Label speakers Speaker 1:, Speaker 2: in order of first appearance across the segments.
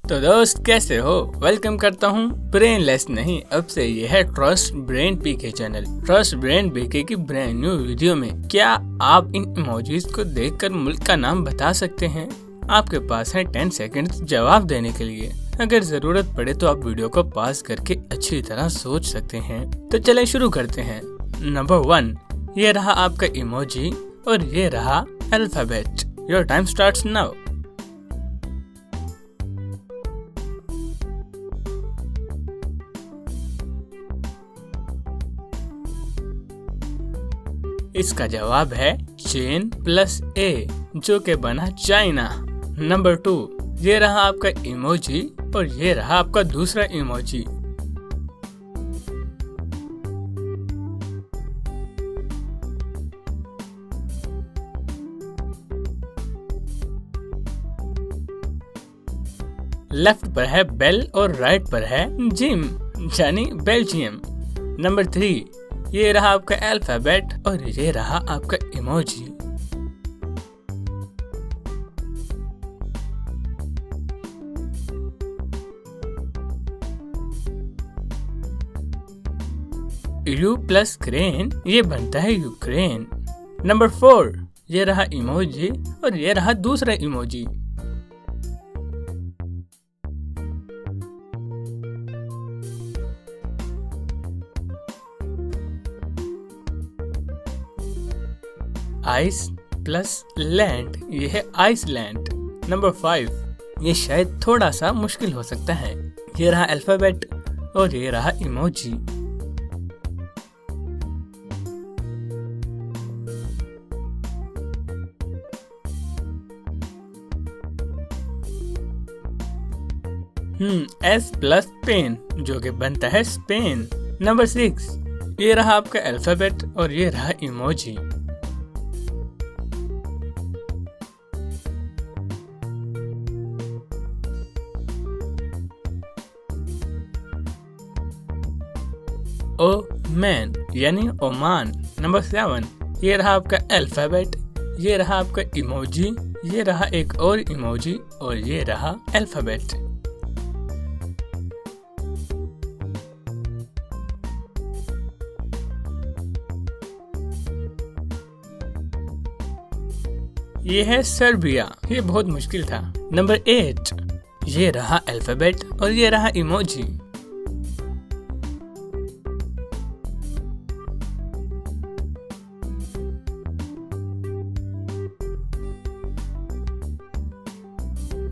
Speaker 1: तो दोस्त कैसे हो? वेलकम करता हूँ ब्रेनलेस नहीं, अब से ये है ट्रस्ट ब्रेन पीके चैनल। ट्रस्ट ब्रेन पीके की ब्रांड न्यू वीडियो में क्या आप इन इमोजीज को देखकर मुल्क का नाम बता सकते हैं? आपके पास है 10 सेकंड जवाब देने के लिए। अगर जरूरत पड़े तो आप वीडियो को पॉज करके अच्छी तरह सोच सकते हैं। तो चले शुरू करते हैं। नंबर 1, ये रहा आपका इमोजी और ये रहा alphabet. Your time starts now. इसका जवाब है चेन प्लस ए, जो के बना चाइना। नंबर 2, ये रहा आपका इमोजी और ये रहा आपका दूसरा इमोजी। लेफ्ट पर है बेल और राइट पर है जिम, यानी बेल्जियम। नंबर 3, ये रहा आपका अल्फाबेट और ये रहा आपका इमोजी। यू प्लस क्रेन, ये बनता है यूक्रेन। नंबर 4, ये रहा इमोजी और ये रहा दूसरा इमोजी। आइस प्लस लैंड, ये है आइसलैंड। नंबर 5, ये शायद थोड़ा सा मुश्किल हो सकता है। ये रहा अल्फाबेट और ये रहा इमोजी। एस प्लस पेन, जो कि बनता है स्पेन। नंबर 6, ये रहा आपका अल्फाबेट और ये रहा इमोजी। ओ मैन, यानी ओमान। नंबर 7, ये रहा आपका अल्फाबेट, ये रहा आपका इमोजी, ये रहा एक और इमोजी और ये रहा अल्फाबेट। ये है सर्बिया, ये बहुत मुश्किल था। नंबर 8, ये रहा अल्फाबेट और ये रहा इमोजी।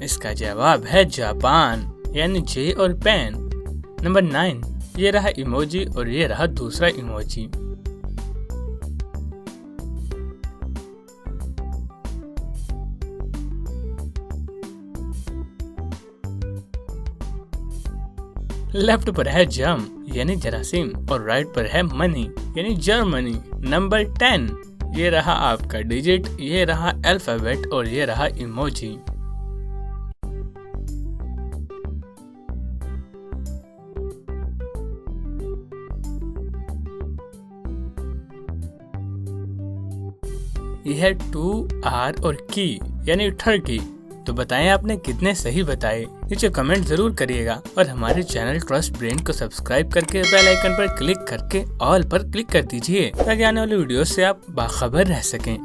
Speaker 1: इसका जवाब है जापान, यानी जे और पेन। नंबर 9, ये रहा इमोजी और ये रहा दूसरा इमोजी। लेफ्ट पर है जम, यानी जरासीम और राइट पर है मनी, यानी जर्मनी। नंबर 10, ये रहा आपका डिजिट, ये रहा अल्फाबेट और ये रहा इमोजी। यह है 2R और की, यानी ठर्की। तो बताएं आपने कितने सही बताए? नीचे कमेंट जरूर करिएगा और हमारे चैनल ट्रस्ट ब्रेन को सब्सक्राइब करके बेल आइकन पर क्लिक करके ऑल पर क्लिक कर दीजिए, ताकि आने वाली वीडियो से आप बाखबर रह सकें।